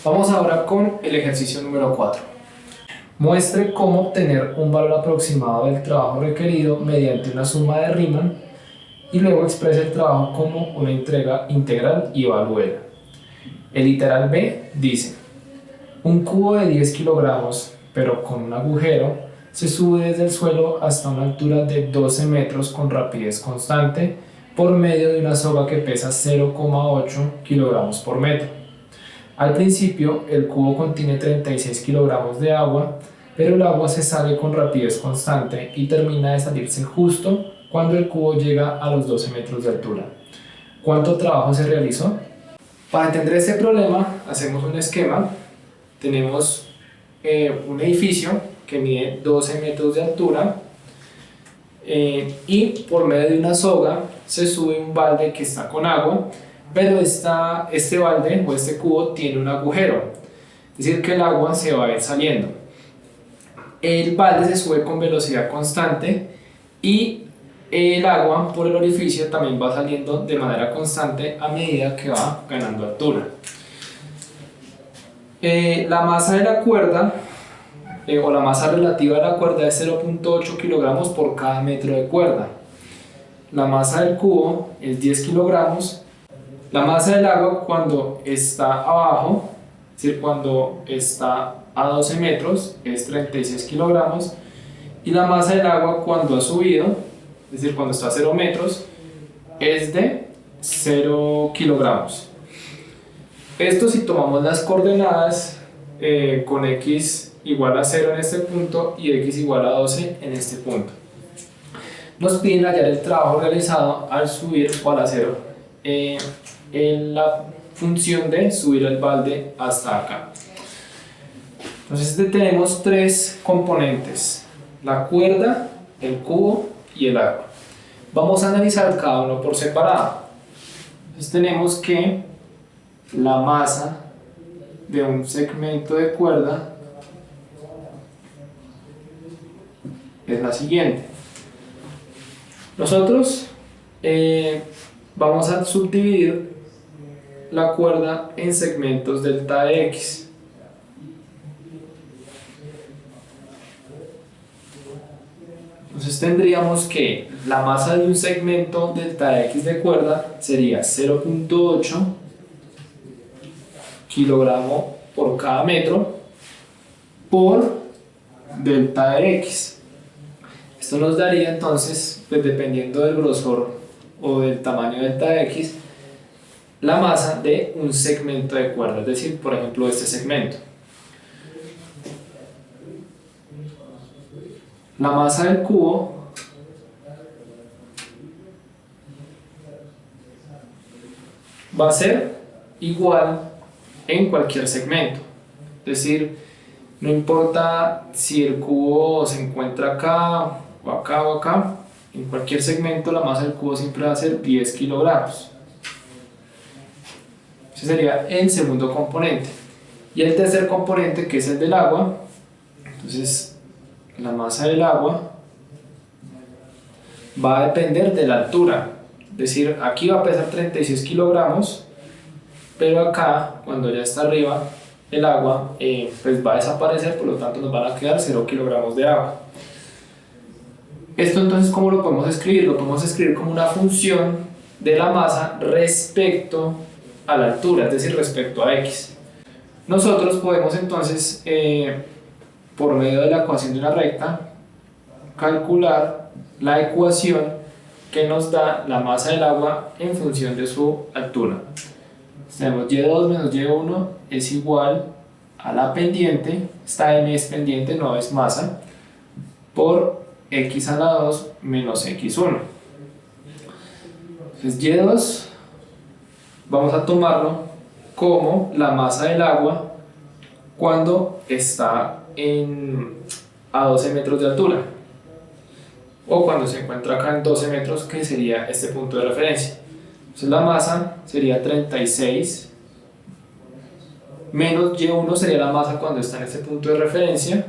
Vamos ahora con el ejercicio número 4. Muestre cómo obtener un valor aproximado del trabajo requerido mediante una suma de Riemann y luego exprese el trabajo como una entrega integral y evalúela. El literal B dice: un cubo de 10 kilogramos, pero con un agujero, se sube desde el suelo hasta una altura de 12 metros con rapidez constante por medio de una soga que pesa 0,8 kilogramos por metro. Al principio, el cubo contiene 36 kilogramos de agua, pero el agua se sale con rapidez constante y termina de salirse justo cuando el cubo llega a los 12 metros de altura. ¿Cuánto trabajo se realizó? Para entender este problema, hacemos un esquema. Tenemos un edificio que mide 12 metros de altura y por medio de una soga se sube un balde que está con agua, pero este balde o este cubo tiene un agujero, es decir que el agua se va a ir saliendo. El balde se sube con velocidad constante y el agua por el orificio también va saliendo de manera constante a medida que va ganando altura. La masa de la cuerda o la masa relativa de la cuerda es 0,8 kilogramos por cada metro de cuerda. La masa del cubo es 10 kilogramos. La masa del agua cuando está abajo, es decir, cuando está a 12 metros, es 36 kilogramos. Y la masa del agua cuando ha subido, es decir, cuando está a 0 metros, es de 0 kilogramos. Esto si tomamos las coordenadas con x igual a 0 en este punto y x igual a 12 en este punto. Nos piden hallar el trabajo realizado al subir o al hacer en la función de subir el balde hasta acá. Entonces tenemos tres componentes: la cuerda, el cubo y el agua. Vamos a analizar cada uno por separado. Entonces tenemos que la masa de un segmento de cuerda es la siguiente. Nosotros vamos a subdividir la cuerda en segmentos delta de x. Entonces tendríamos que la masa de un segmento delta de x de cuerda sería 0,8 kilogramo por cada metro por delta de x. Esto nos daría entonces, pues dependiendo del grosor o del tamaño delta de x, la masa de un segmento de cuerda, es decir, por ejemplo, este segmento. La masa del cubo va a ser igual en cualquier segmento, es decir, no importa si el cubo se encuentra acá o acá o acá, en cualquier segmento la masa del cubo siempre va a ser 10 kilogramos. Ese sería el segundo componente. Y el tercer componente, que es el del agua, entonces la masa del agua va a depender de la altura, es decir, aquí va a pesar 36 kilogramos, pero acá, cuando ya está arriba, el agua pues va a desaparecer, por lo tanto nos van a quedar 0 kilogramos de agua. Esto entonces, ¿cómo lo podemos escribir? Lo podemos escribir como una función de la masa respecto a la altura, es decir, respecto a x. Nosotros podemos entonces, por medio de la ecuación de una recta, calcular la ecuación que nos da la masa del agua en función de su altura. Tenemos y2 menos y1 es igual a la pendiente, esta m es pendiente, no es masa, por x a la 2 menos x1. Entonces y2 vamos a tomarlo como la masa del agua cuando está a 12 metros de altura, o cuando se encuentra acá en 12 metros, que sería este punto de referencia. Entonces la masa sería 36 menos y1 sería la masa cuando está en este punto de referencia,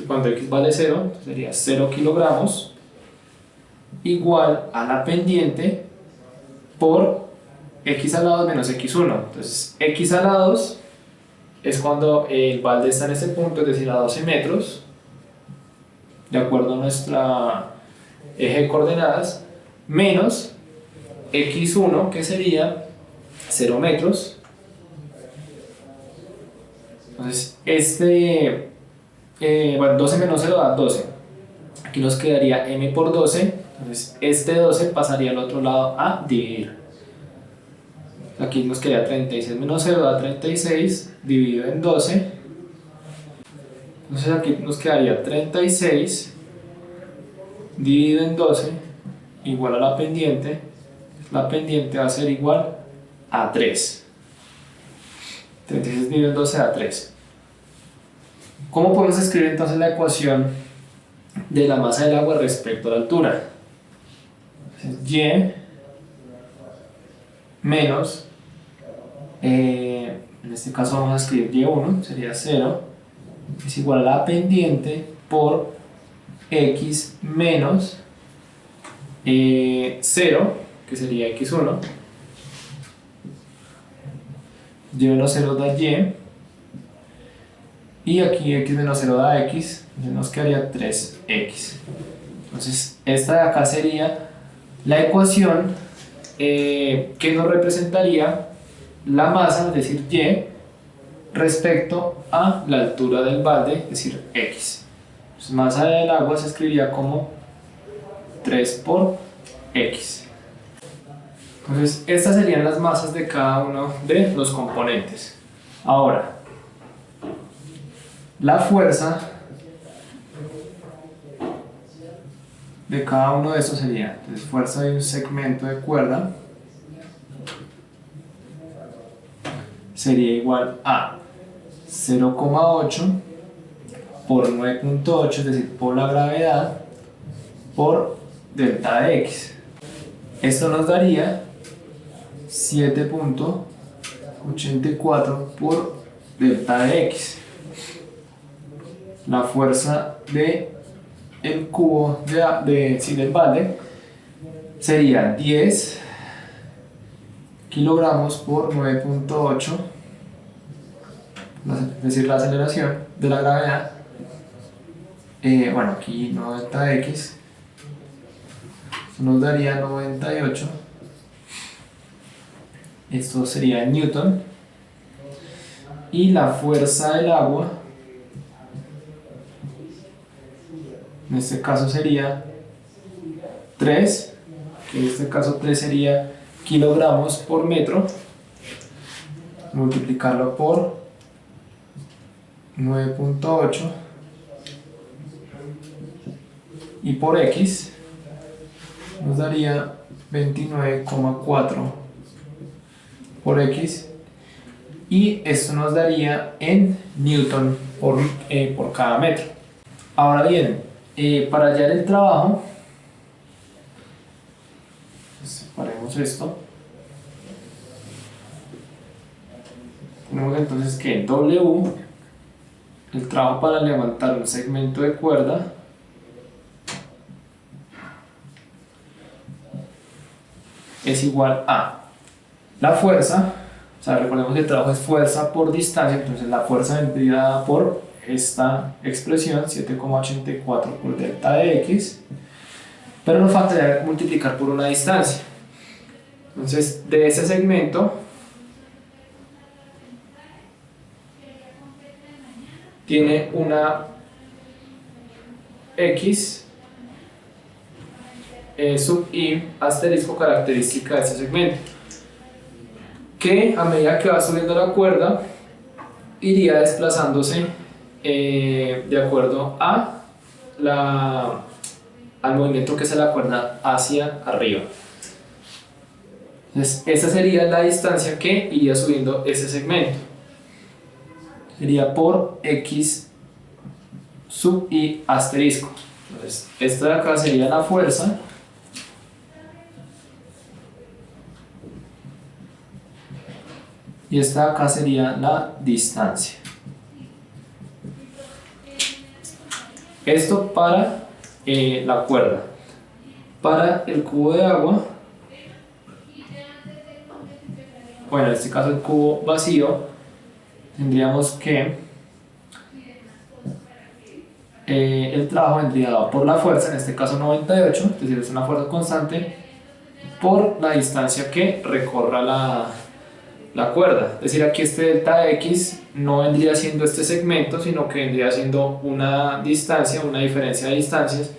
cuando x vale 0, sería 0 kilogramos, igual a la pendiente por x a la 2 menos x1. Entonces x a la 2 es cuando el balde está en este punto, es decir, a 12 metros, de acuerdo a nuestra eje de coordenadas, menos x1, que sería 0 metros. Entonces, bueno, 12 menos 0 da 12. Aquí nos quedaría m por 12. Entonces, este 12 pasaría al otro lado a dividir. Aquí nos quedaría 36 menos 0 da 36, dividido en 12. Entonces, aquí nos quedaría 36 dividido en 12 igual a la pendiente. La pendiente va a ser igual a 3. 36 dividido en 12 da 3. ¿Cómo podemos escribir entonces la ecuación de la masa del agua respecto a la altura? Entonces, y menos, en este caso vamos a escribir y1, sería 0, es igual a la pendiente por x menos 0, que sería x1, y menos 0 da y aquí x menos 0 da x, entonces nos quedaría 3x. Entonces esta de acá sería la ecuación que nos representaría la masa, es decir, y, respecto a la altura del balde, es decir, x. Entonces, masa del agua se escribiría como 3 por x. Entonces, estas serían las masas de cada uno de los componentes. Ahora, la fuerza de cada uno de estos sería, entonces, fuerza de un segmento de cuerda sería igual a 0,8 por 9,8, es decir, por la gravedad, por delta de x. Esto nos daría 7,84 por delta de x. La fuerza de el cubo del balde sería 10 kilogramos por 9,8, es decir, la aceleración de la gravedad. Bueno, aquí no delta de x, esto nos daría 98. Esto sería en Newton. Y la fuerza del agua, en este caso sería 3, que en este caso 3 sería kilogramos por metro, multiplicarlo por 9,8 y por x nos daría 29,4 por x, y esto nos daría en newton por cada metro. Ahora bien, para hallar el trabajo, separemos esto. Tenemos entonces que W, el trabajo para levantar un segmento de cuerda, es igual a la fuerza, o sea, recordemos que el trabajo es fuerza por distancia, entonces la fuerza vendría dada por esta expresión, 7,84 por delta de x, pero nos faltaría multiplicar por una distancia. Entonces, de ese segmento tiene una x sub i asterisco característica de este segmento, que a medida que va subiendo la cuerda iría desplazándose de acuerdo a al movimiento que hace la cuerda hacia arriba. Entonces, esa sería la distancia que iría subiendo ese segmento. Sería por x sub i asterisco. Entonces, esta de acá sería la fuerza. Y esta de acá sería la distancia. Esto para la cuerda. Para el cubo de agua, bueno, en este caso el cubo vacío, tendríamos que el trabajo vendría dado por la fuerza, en este caso 98, es decir, es una fuerza constante, por la distancia que recorra la cuerda. Es decir, aquí este delta de x no vendría siendo este segmento, sino que vendría siendo una distancia, una diferencia de distancias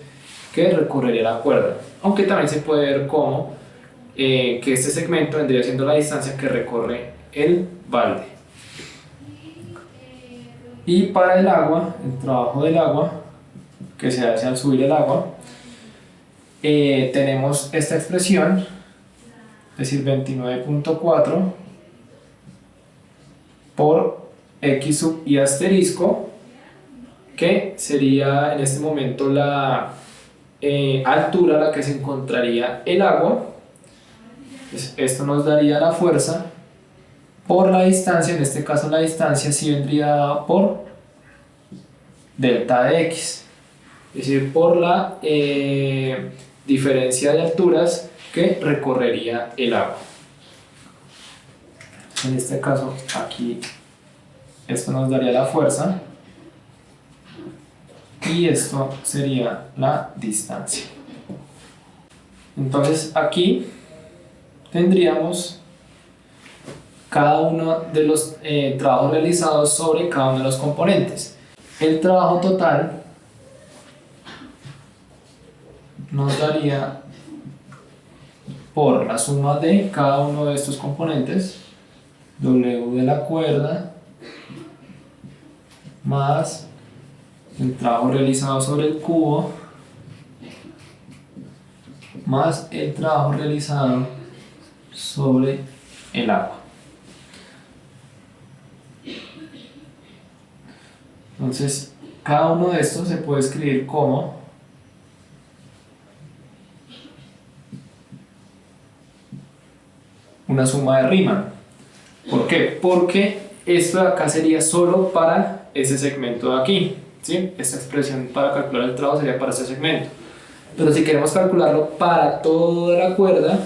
que recorrería la cuerda. Aunque también se puede ver como que este segmento vendría siendo la distancia que recorre el balde. Y para el agua, el trabajo del agua que se hace al subir el agua, tenemos esta expresión, es decir, 29.4 por x sub y asterisco, que sería en este momento la altura a la que se encontraría el agua. Pues esto nos daría la fuerza por la distancia, en este caso la distancia sí vendría dada por delta de x, es decir, por la diferencia de alturas que recorrería el agua. En este caso aquí esto nos daría la fuerza y esto sería la distancia. Entonces aquí tendríamos cada uno de los trabajos realizados sobre cada uno de los componentes. El trabajo total nos daría por la suma de cada uno de estos componentes, W de la cuerda más el trabajo realizado sobre el cubo más el trabajo realizado sobre el agua. Entonces, cada uno de estos se puede escribir como una suma de Riemann. ¿Por qué? Porque esto de acá sería solo para ese segmento de aquí, ¿sí? Esta expresión para calcular el trabajo sería para ese segmento. Pero si queremos calcularlo para toda la cuerda,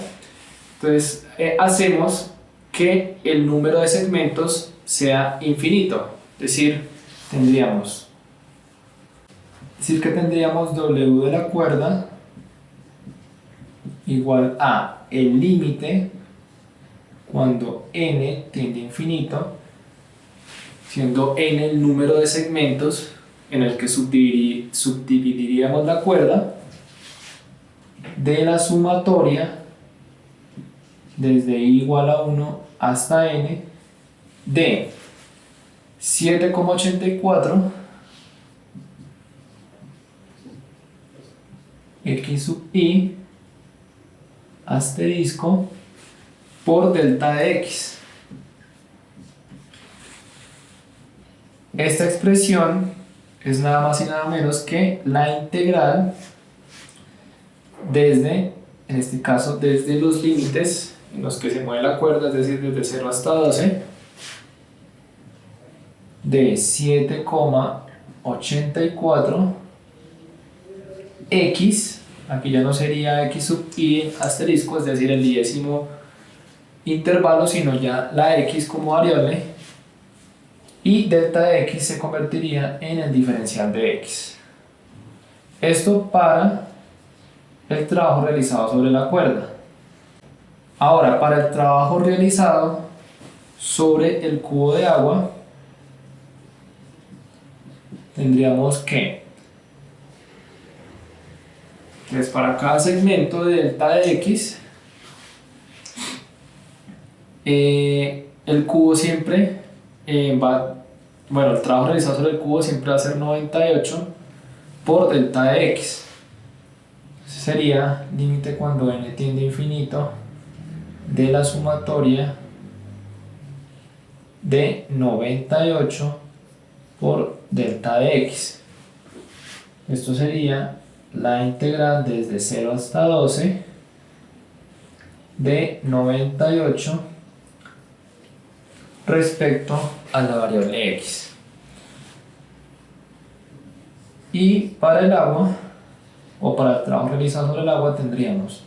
entonces hacemos que el número de segmentos sea infinito. Es decir, tendríamos W de la cuerda igual a el límite cuando n tiende a infinito, siendo n el número de segmentos en el que subdividiríamos la cuerda, de la sumatoria desde i igual a 1 hasta n de 7,84 x sub i asterisco por delta de x. Esta expresión es nada más y nada menos que la integral desde, en este caso, desde los límites en los que se mueve la cuerda, es decir, desde 0 hasta 12, de 7,84 x, aquí ya no sería x sub i asterisco, es decir, el 10º intervalo, sino ya la x como variable, y delta de x se convertiría en el diferencial de x. Esto para el trabajo realizado sobre la cuerda. Ahora, para el trabajo realizado sobre el cubo de agua, tendríamos que es para cada segmento de delta de x, el cubo siempre el trabajo realizado sobre el cubo siempre va a ser 98 por delta de x. Sería límite cuando n tiende a infinito de la sumatoria de 98 por delta de x. Esto sería la integral desde 0 hasta 12 de 98 respecto a la variable x. Y para el agua, o para el trabajo realizado sobre el agua, tendríamos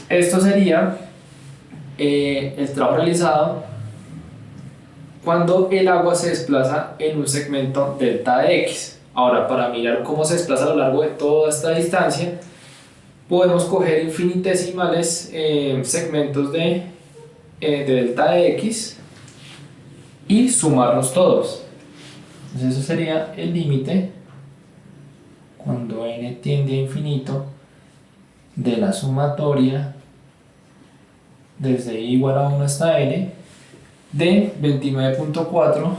esto sería el trabajo realizado cuando el agua se desplaza en un segmento delta de x. Ahora, para mirar cómo se desplaza a lo largo de toda esta distancia, podemos coger infinitesimales segmentos de delta de x y sumarlos todos. Entonces eso sería el límite cuando n tiende a infinito de la sumatoria desde i igual a 1 hasta n de 29.4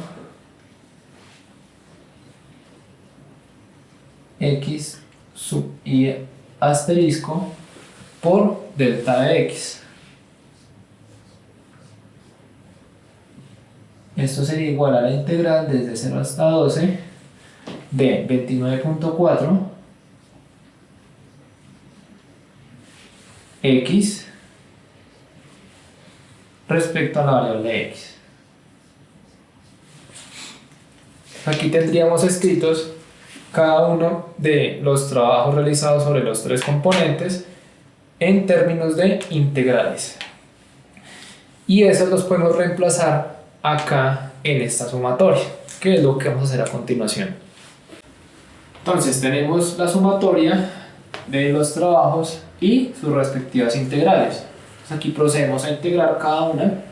x sub i asterisco por delta de x. Esto sería igual a la integral desde 0 hasta 12 de 29.4 x respecto a la variable x. Aquí tendríamos escritos cada uno de los trabajos realizados sobre los tres componentes en términos de integrales. Y esos los podemos reemplazar acá en esta sumatoria, que es lo que vamos a hacer a continuación. Entonces tenemos la sumatoria de los trabajos y sus respectivas integrales. Entonces aquí procedemos a integrar cada una.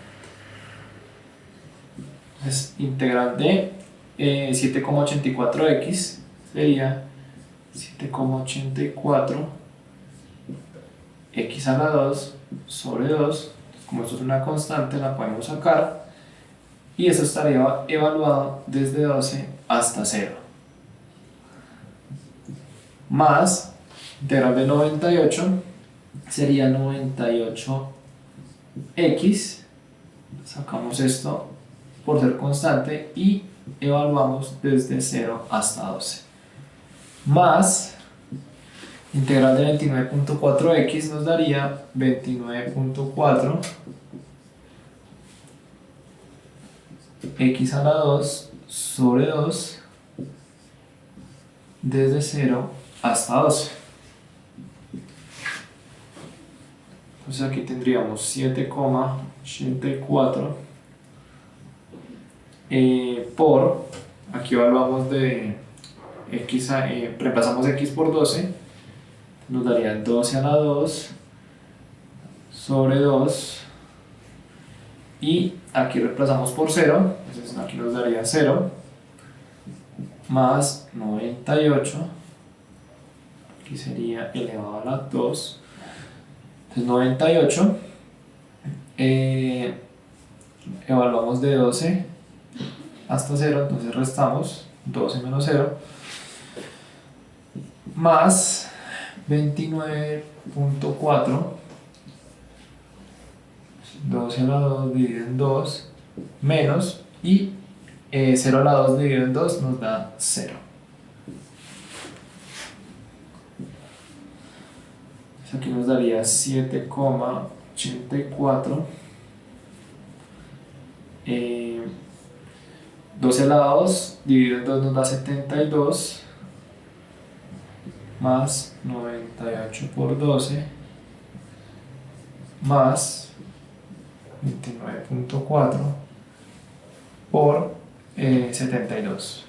Entonces integral de 7,84x sería 7,84 x a la 2 sobre 2. Como esto es una constante, la podemos sacar y eso estaría evaluado desde 12 hasta 0, más integral de 98 sería 98x, sacamos esto por ser constante y evaluamos desde 0 hasta 12, más integral de 29.4x nos daría 29.4 x a la 2 sobre 2 desde 0 hasta 12. Entonces aquí tendríamos 7,84 por, aquí evaluamos de x, reemplazamos x por 12, nos daría 12 a la 2 sobre 2 y aquí reemplazamos por 0, entonces aquí nos daría 0 más 98, aquí sería elevado a la 2, entonces 98 evaluamos de 12 hasta 0, entonces restamos 12 menos 0 más 29.4, 12 a la 2 dividido en 2 menos y 0 a la 2 dividido en 2 nos da 0. Entonces aquí nos daría 7,84, 12 a la 2 dividido en 2 nos da 72, más 98 por 12 más 29.4 por 72.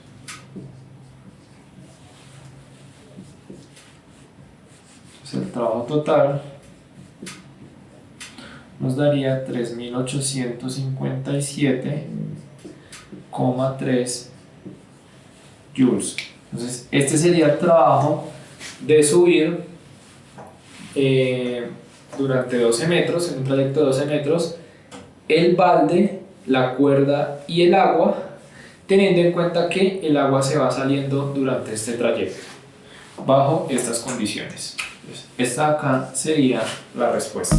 Entonces el trabajo total nos daría 3857,3 joules. Entonces este sería el trabajo de subir durante 12 metros, en un trayecto de 12 metros, el balde, la cuerda y el agua, teniendo en cuenta que el agua se va saliendo durante este trayecto, bajo estas condiciones. Entonces, esta acá sería la respuesta.